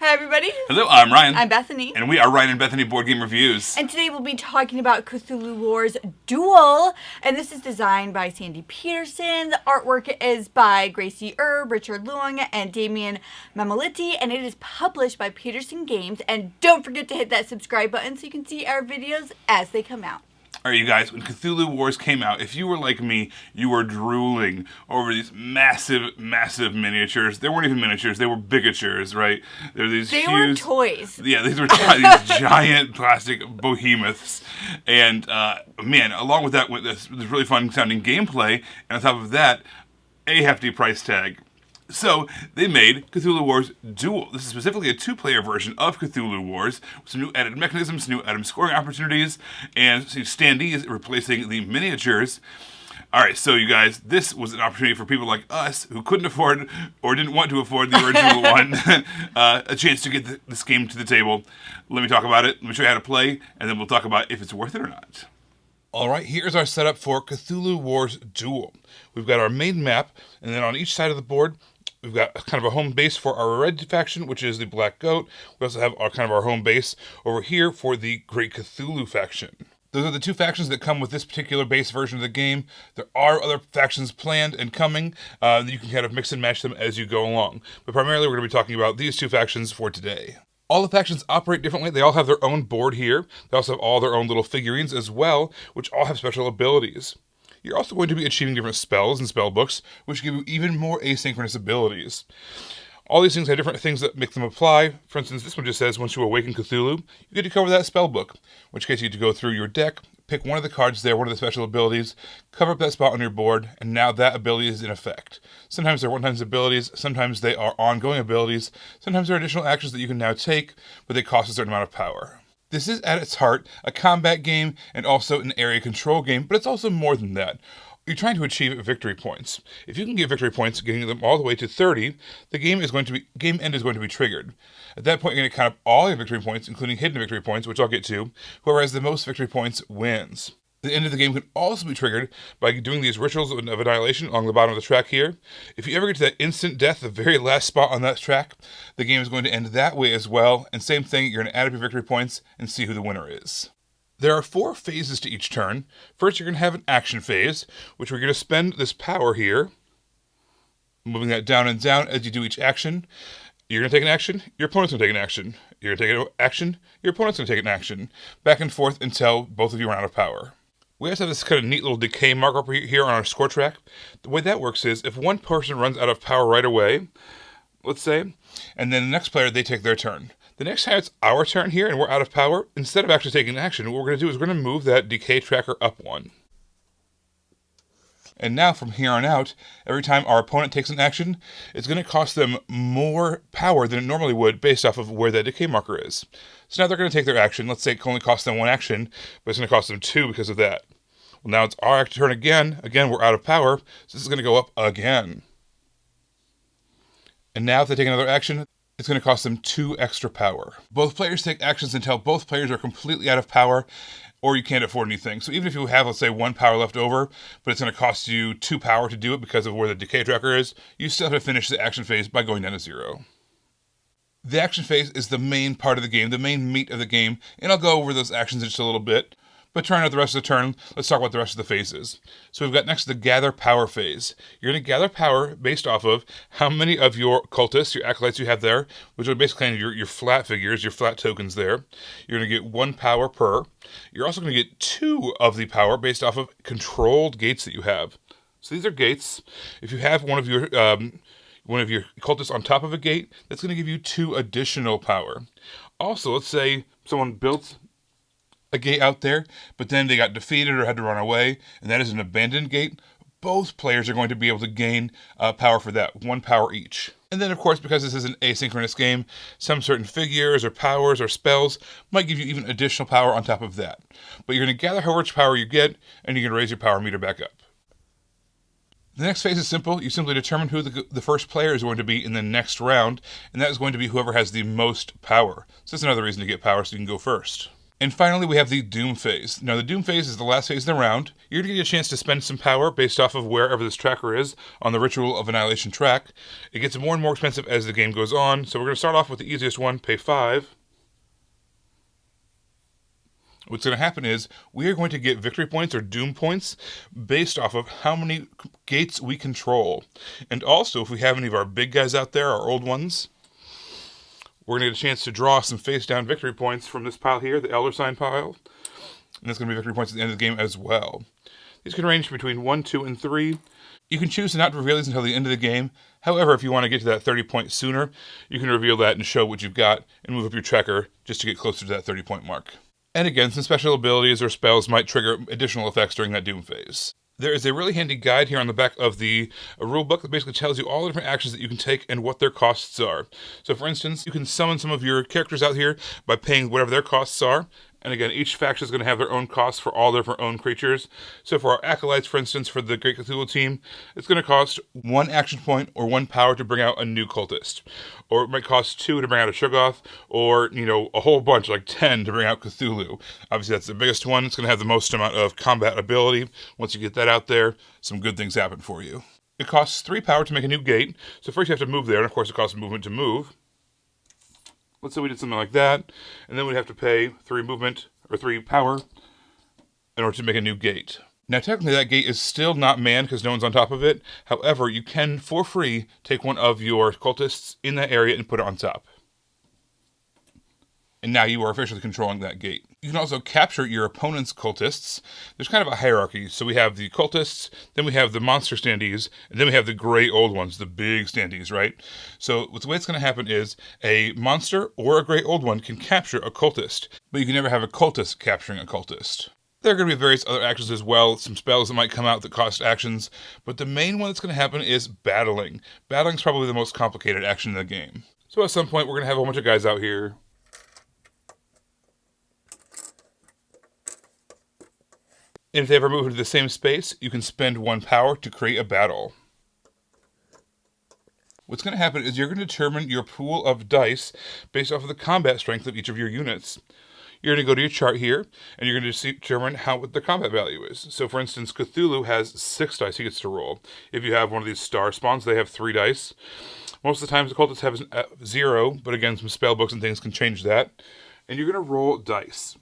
Hi, everybody. Hello, I'm Ryan. I'm Bethany. And we are Ryan and Bethany Board Game Reviews. And today we'll be talking about Cthulhu Wars Duel. And this is designed by Sandy Petersen. The artwork is by Gracie Erb, Richard Luong, and Damian Mamaliti. And it is published by Petersen Games. And don't forget to hit that subscribe button so you can see our videos as they come out. All right, you guys, when Cthulhu Wars came out, if you were like me, you were drooling over these massive, massive miniatures. They weren't even miniatures, they were bigatures, right? They were toys. Yeah, these were these giant plastic behemoths. And, man, along with that, with this really fun sounding gameplay, and on top of that, a hefty price tag. So, they made Cthulhu Wars Duel. This is specifically a two-player version of Cthulhu Wars, with some new added mechanisms, new added scoring opportunities, and some standees replacing the miniatures. Alright, so you guys, this was an opportunity for people like us, who couldn't afford, or didn't want to afford the original one, a chance to get this game to the table. Let me talk about it, let me show you how to play, and then we'll talk about if it's worth it or not. Alright, here's our setup for Cthulhu Wars Duel. We've got our main map, and then on each side of the board, we've got kind of a home base for our red faction, which is the Black Goat. We also have our home base over here for the Great Cthulhu faction. Those are the two factions that come with this particular base version of the game. There are other factions planned and coming. You can kind of mix and match them as you go along. But primarily we're going to be talking about these two factions for today. All the factions operate differently. They all have their own board here. They also have all their own little figurines as well, which all have special abilities. You're also going to be achieving different spells and spell books, which give you even more asynchronous abilities. All these things have different things that make them apply. For instance, this one just says, once you awaken Cthulhu, you get to cover that spell book, in which case you get to go through your deck, pick one of the cards there, one of the special abilities, cover up that spot on your board, and now that ability is in effect. Sometimes they're one-time abilities, sometimes they are ongoing abilities, sometimes they're additional actions that you can now take, but they cost a certain amount of power. This is, at its heart, a combat game and also an area control game, but it's also more than that. You're trying to achieve victory points. If you can get victory points, getting them all the way to 30, the game end is going to be triggered. At that point, you're going to count up all your victory points, including hidden victory points, which I'll get to. Whoever has the most victory points wins. The end of the game can also be triggered by doing these rituals of annihilation along the bottom of the track here. If you ever get to that instant death, the very last spot on that track, the game is going to end that way as well. And same thing, you're going to add up your victory points and see who the winner is. There are 4 phases to each turn. First, you're going to have an action phase, which we're going to spend this power here, moving that down and down as you do each action. You're going to take an action, your opponent's going to take an action. You're going to take an action, your opponent's going to take an action. Back and forth until both of you run out of power. We also have this kind of neat little decay marker up here on our score track. The way that works is if one person runs out of power right away, let's say, and then the next player, they take their turn. The next time it's our turn here and we're out of power, instead of actually taking action, what we're going to do is we're going to move that decay tracker up 1. And now from here on out, every time our opponent takes an action, it's going to cost them more power than it normally would based off of where that decay marker is. So now they're going to take their action. Let's say it only costs them 1 action, but it's going to cost them 2 because of that. Well, now it's our turn again. Again, we're out of power, so this is going to go up again. And now if they take another action, it's going to cost them 2 extra power. Both players take actions until both players are completely out of power, or you can't afford anything. So even if you have, let's say, 1 power left over, but it's going to cost you 2 power to do it because of where the decay tracker is, you still have to finish the action phase by going down to 0. The action phase is the main part of the game, the main meat of the game, and I'll go over those actions in just a little bit. But trying out the rest of the turn, let's talk about the rest of the phases. So we've got next the gather power phase. You're going to gather power based off of how many of your cultists, your acolytes you have there, which are basically kind of your flat figures, your flat tokens there. You're going to get 1 power per. You're also going to get 2 of the power based off of controlled gates that you have. So these are gates. If you have one of your cultists on top of a gate, that's going to give you 2 additional power. Also, let's say someone built a gate out there, but then they got defeated or had to run away, and that is an abandoned gate. Both players are going to be able to gain power for that, 1 power each. And then, of course, because this is an asynchronous game, some certain figures or powers or spells might give you even additional power on top of that. But you're going to gather how much power you get, and you're going to raise your power meter back up. The next phase is simple. You simply determine who the first player is going to be in the next round, and that is going to be whoever has the most power. So that's another reason to get power, so you can go first. And finally, we have the Doom phase. Now, the Doom phase is the last phase of the round. You're going to get a chance to spend some power based off of wherever this tracker is on the Ritual of Annihilation track. It gets more and more expensive as the game goes on, so we're going to start off with the easiest one, pay 5. What's going to happen is we are going to get victory points or Doom points based off of how many gates we control. And also, if we have any of our big guys out there, our old ones, we're going to get a chance to draw some face-down victory points from this pile here, the Elder Sign pile. And that's going to be victory points at the end of the game as well. These can range between 1, 2, and 3. You can choose to not reveal these until the end of the game. However, if you want to get to that 30 point sooner, you can reveal that and show what you've got and move up your tracker just to get closer to that 30 point mark. And again, some special abilities or spells might trigger additional effects during that Doom phase. There is a really handy guide here on the back of the rulebook that basically tells you all the different actions that you can take and what their costs are. So for instance, you can summon some of your characters out here by paying whatever their costs are. And again, each faction is going to have their own costs for all their own creatures. So for our Acolytes, for instance, for the Great Cthulhu team, it's going to cost 1 action point or 1 power to bring out a new cultist. Or it might cost 2 to bring out a Shoggoth, or, a whole bunch, like 10 to bring out Cthulhu. Obviously, that's the biggest one. It's going to have the most amount of combat ability. Once you get that out there, some good things happen for you. It costs 3 power to make a new gate. So first you have to move there, and of course it costs movement to move. Let's say we did something like that, and then we'd have to pay 3 movement, or 3 power, in order to make a new gate. Now, technically, that gate is still not manned because no one's on top of it. However, you can, for free, take one of your cultists in that area and put it on top. And now you are officially controlling that gate. You can also capture your opponent's cultists. There's kind of a hierarchy. So we have the cultists, then we have the monster standees, and then we have the gray old ones, the big standees, right? So the way it's going to happen is a monster or a gray old one can capture a cultist, but you can never have a cultist capturing a cultist. There are going to be various other actions as well, some spells that might come out that cost actions, but the main one that's going to happen is battling. Battling is probably the most complicated action in the game. So at some point, we're going to have a whole bunch of guys out here. And if they ever move into the same space, you can spend 1 power to create a battle. What's going to happen is you're going to determine your pool of dice based off of the combat strength of each of your units. You're going to go to your chart here, and you're going to determine what the combat value is. So for instance, Cthulhu has 6 dice he gets to roll. If you have one of these star spawns, they have 3 dice. Most of the times the cultists have 0, but again, some spell books and things can change that. And you're going to roll dice.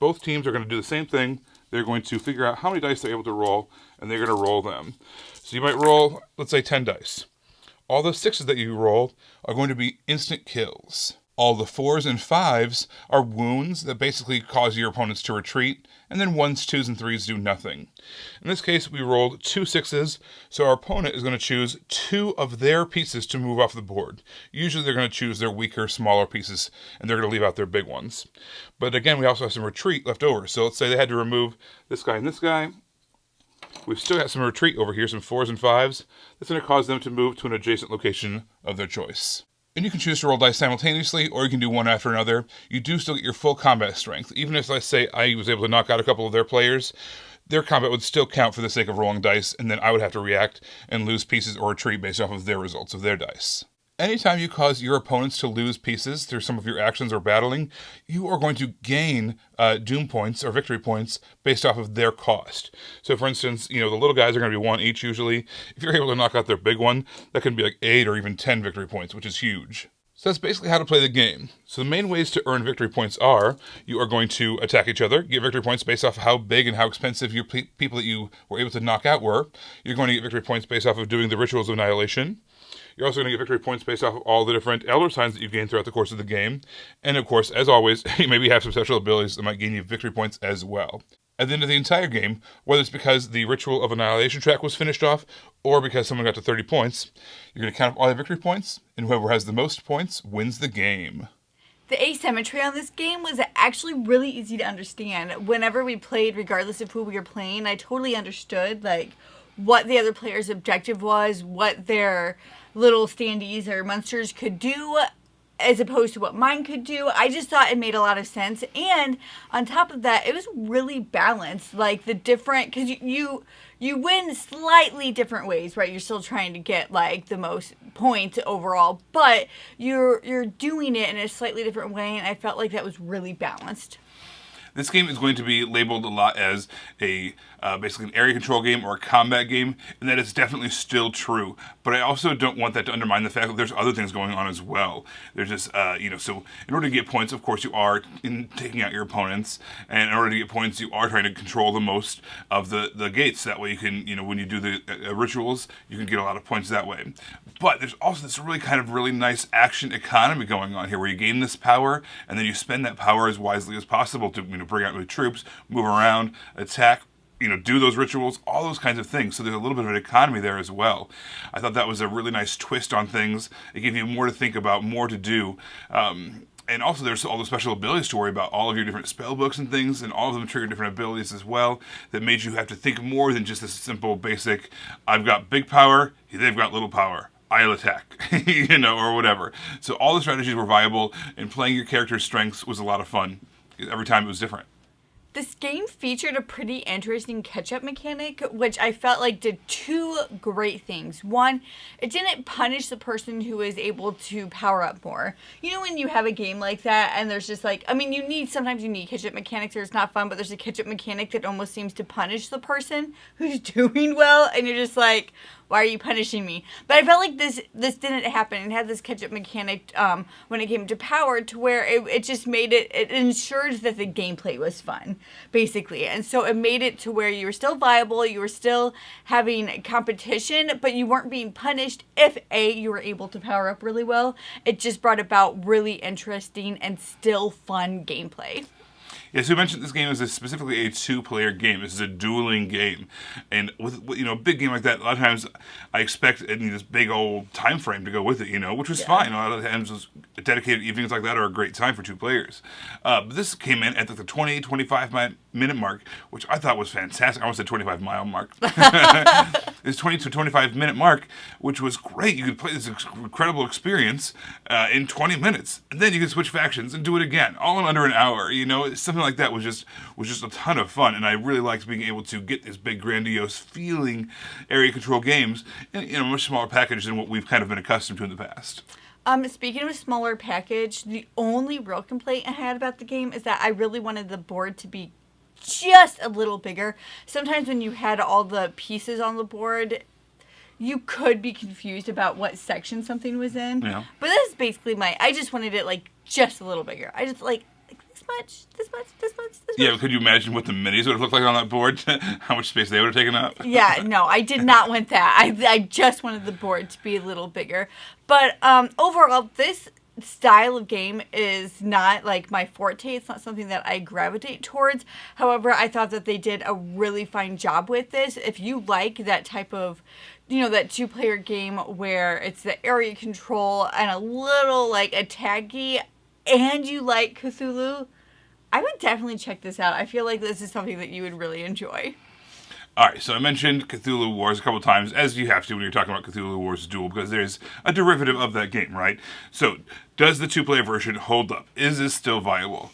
Both teams are going to do the same thing. They're going to figure out how many dice they're able to roll, and they're going to roll them. So you might roll, let's say, 10 dice. All the 6s that you roll are going to be instant kills. All the 4s and 5s are wounds that basically cause your opponents to retreat, and then 1s, 2s, and 3s do nothing. In this case, we rolled 2 6s, so our opponent is going to choose 2 of their pieces to move off the board. Usually they're going to choose their weaker, smaller pieces, and they're going to leave out their big ones. But again, we also have some retreat left over. So let's say they had to remove this guy and this guy. We've still got some retreat over here, some 4s and 5s. That's going to cause them to move to an adjacent location of their choice. And you can choose to roll dice simultaneously, or you can do one after another. You do still get your full combat strength. Even if, let's say, I was able to knock out a couple of their players, their combat would still count for the sake of rolling dice, and then I would have to react and lose pieces or retreat based off of their results of their dice. Anytime you cause your opponents to lose pieces through some of your actions or battling, you are going to gain doom points or victory points based off of their cost. So for instance, the little guys are going to be 1 each usually. If you're able to knock out their big one, that can be like 8 or even 10 victory points, which is huge. So that's basically how to play the game. So the main ways to earn victory points are, you are going to attack each other, get victory points based off of how big and how expensive your people that you were able to knock out were. You're going to get victory points based off of doing the rituals of annihilation. You're also going to get victory points based off of all the different elder signs that you've gained throughout the course of the game. And of course, as always, you maybe have some special abilities that might gain you victory points as well. At the end of the entire game, whether it's because the Ritual of Annihilation track was finished off, or because someone got to 30 points, you're going to count up all your victory points, and whoever has the most points wins the game. The asymmetry on this game was actually really easy to understand. Whenever we played, regardless of who we were playing, I totally understood, what the other player's objective was, what their little standees or monsters could do, as opposed to what mine could do. I just thought it made a lot of sense. And on top of that, it was really balanced. The different, because you win slightly different ways, right? You're still trying to get the most points overall, but you're doing it in a slightly different way. And I felt like that was really balanced. This game is going to be labeled a lot as a basically an area control game or a combat game, and that is definitely still true. But I also don't want that to undermine the fact that there's other things going on as well. There's just, so in order to get points, of course, you are taking out your opponents, and in order to get points, you are trying to control the most of the gates. That way you can, when you do the rituals, you can get a lot of points that way. But there's also this really nice action economy going on here, where you gain this power, and then you spend that power as wisely as possible to, bring out new troops, move around, attack, do those rituals, all those kinds of things. So there's a little bit of an economy there as well. I thought that was a really nice twist on things. It gave you more to think about, more to do. And also there's all the special abilities to worry about, all of your different spell books and things, and all of them trigger different abilities as well, that made you have to think more than just this simple, basic, I've got big power, they've got little power. I'll attack, or whatever. So all the strategies were viable, and playing your character's strengths was a lot of fun. Every time it was different. This game featured a pretty interesting catch-up mechanic, which I felt like did two great things. One, it didn't punish the person who was able to power up more. When you have a game like that, and there's just sometimes you need catch-up mechanics, or it's not fun, but there's a catch-up mechanic that almost seems to punish the person who's doing well, and you're just like, why are you punishing me? But I felt like this didn't happen. It had this catch-up mechanic when it came to power, to where it just made it ensured that the gameplay was fun, basically. And so it made it to where you were still viable, you were still having competition, but you weren't being punished if, A, you were able to power up really well. It just brought about really interesting and still fun gameplay. Yeah, so we mentioned this game is specifically a two-player game. This is a dueling game. And with a big game like that, a lot of times I expect this big old time frame to go with it, which was fine. A lot of times dedicated evenings like that are a great time for two players. But this came in at the 20, 25-minute mark, which I thought was fantastic. I almost said 25-mile mark. This 20 to 25-minute mark, which was great. You could play this incredible experience in 20 minutes. And then you could switch factions and do it again, all in under an hour. Something like that was just a ton of fun, and I really liked being able to get this big, grandiose feeling area control games in a much smaller package than what we've kind of been accustomed to in the past. Speaking of a smaller package, the only real complaint I had about the game is that I really wanted the board to be just a little bigger. Sometimes when you had all the pieces on the board, you could be confused about what section something was in. Yeah. But that's basically I just wanted it just a little bigger. I just this much. Yeah, but could you imagine what the minis would have looked like on that board? How much space they would have taken up? Yeah, no, I did not want that. I just wanted the board to be a little bigger. But overall, this style of game is not my forte. It's not something that I gravitate towards. However, I thought that they did a really fine job with this. If you like that type of that two-player game where it's the area control and a little attacky, and you like Cthulhu, I would definitely check this out. I feel like this is something that you would really enjoy. All right, so I mentioned Cthulhu Wars a couple times, as you have to when you're talking about Cthulhu Wars Duel, because there's a derivative of that game, right? So, does the two-player version hold up? Is this still viable?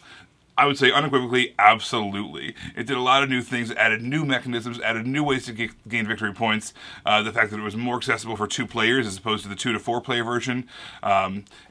I would say unequivocally, absolutely. It did a lot of new things, added new mechanisms, added new ways to gain victory points. The fact that it was more accessible for two players as opposed to the 2 to 4 player version.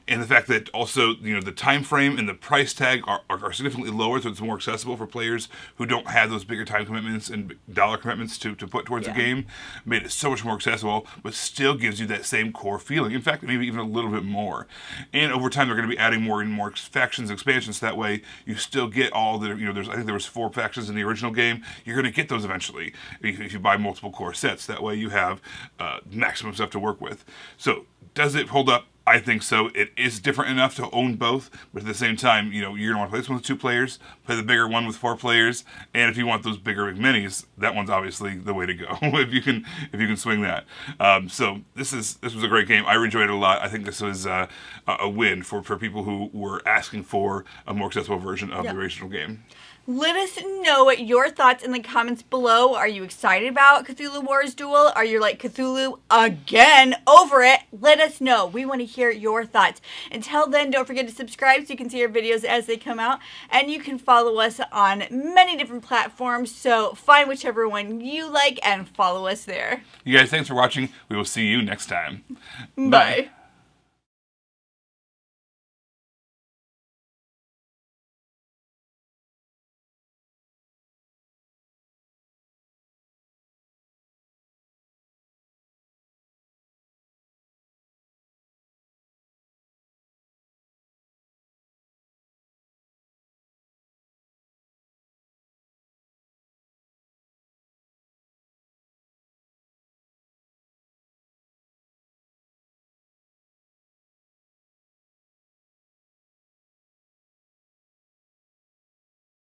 And the fact that also, the time frame and the price tag are significantly lower, so it's more accessible for players who don't have those bigger time commitments and dollar commitments to put towards the game. Made it so much more accessible, but still gives you that same core feeling. In fact, maybe even a little bit more. And over time, they're going to be adding more and more factions, expansions. That way, you still get all the, I think there was 4 factions in the original game. You're going to get those eventually if you buy multiple core sets. That way, you have maximum stuff to work with. So, does it hold up? I think so. It is different enough to own both, but at the same time, you're going to want to play this one with 2 players, play the bigger one with 4 players, and if you want those bigger minis, that one's obviously the way to go if you can swing that. So this was a great game. I enjoyed it a lot. I think this was a win for people who were asking for a more accessible version of the original game. Let us know your thoughts in the comments below. Are you excited about Cthulhu Wars Duel? Are you like Cthulhu again? Over it? Let us know. We want to hear your thoughts. Until then, don't forget to subscribe so you can see our videos as they come out. And you can follow us on many different platforms. So find whichever one you like and follow us there. You guys, thanks for watching. We will see you next time. Bye.